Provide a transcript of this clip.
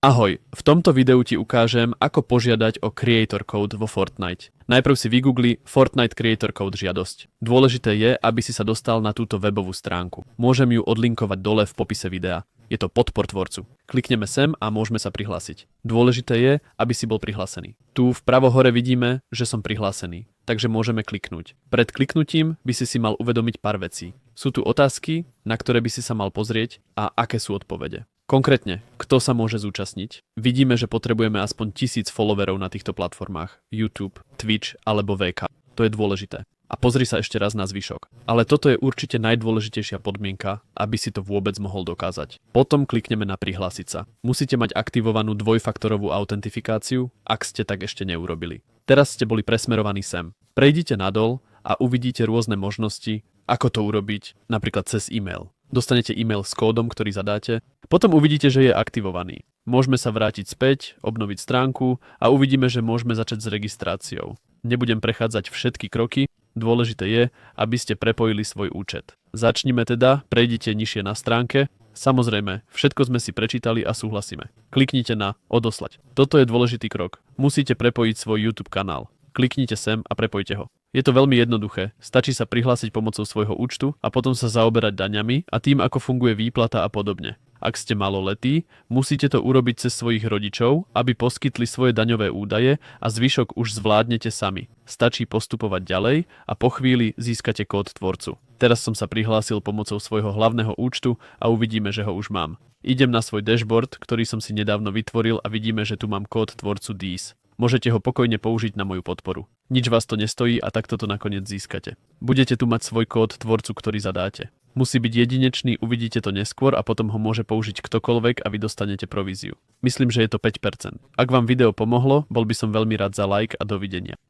Ahoj, v tomto videu ti ukážem, ako požiadať o Creator Code vo Fortnite. Najprv si vygoogli Fortnite Creator Code žiadosť. Dôležité je, aby si sa dostal na túto webovú stránku. Môžem ju odlinkovať dole v popise videa. Je to podpor tvorcu. Klikneme sem a môžeme sa prihlásiť. Dôležité je, aby si bol prihlásený. Tu vpravo hore vidíme, že som prihlásený, takže môžeme kliknúť. Pred kliknutím by si mal uvedomiť pár vecí. Sú tu otázky, na ktoré by si sa mal pozrieť a aké sú odpovede. Konkrétne, kto sa môže zúčastniť? Vidíme, že potrebujeme aspoň 1000 followerov na týchto platformách. YouTube, Twitch alebo VK. To je dôležité. A pozri sa ešte raz na zvyšok. Ale toto je určite najdôležitejšia podmienka, aby si to vôbec mohol dokázať. Potom klikneme na prihlásiť sa. Musíte mať aktivovanú dvojfaktorovú autentifikáciu, ak ste tak ešte neurobili. Teraz ste boli presmerovaní sem. Prejdite nadol a uvidíte rôzne možnosti, ako to urobiť, napríklad cez e-mail. Dostanete e-mail s kódom, ktorý zadáte. Potom uvidíte, že je aktivovaný. Môžeme sa vrátiť späť, obnoviť stránku a uvidíme, že môžeme začať s registráciou. Nebudem prechádzať všetky kroky, dôležité je, aby ste prepojili svoj účet. Začnime teda, prejdite nižšie na stránke. Samozrejme, všetko sme si prečítali a súhlasíme. Kliknite na odoslať. Toto je dôležitý krok. Musíte prepojiť svoj YouTube kanál. Kliknite sem a prepojte ho. Je to veľmi jednoduché, stačí sa prihlásiť pomocou svojho účtu a potom sa zaoberať daňami a tým, ako funguje výplata a podobne. Ak ste maloletí, musíte to urobiť cez svojich rodičov, aby poskytli svoje daňové údaje a zvyšok už zvládnete sami. Stačí postupovať ďalej a po chvíli získate kód tvorcu. Teraz som sa prihlásil pomocou svojho hlavného účtu a uvidíme, že ho už mám. Idem na svoj dashboard, ktorý som si nedávno vytvoril a vidíme, že tu mám kód tvorcu DEES. Môžete ho pokojne použiť na moju podporu. Nič vás to nestojí a takto to nakoniec získate. Budete tu mať svoj kód tvorcu, ktorý zadáte. Musí byť jedinečný, uvidíte to neskôr a potom ho môže použiť ktokoľvek a vy dostanete províziu. Myslím, že je to 5%. Ak vám video pomohlo, bol by som veľmi rád za like a dovidenia.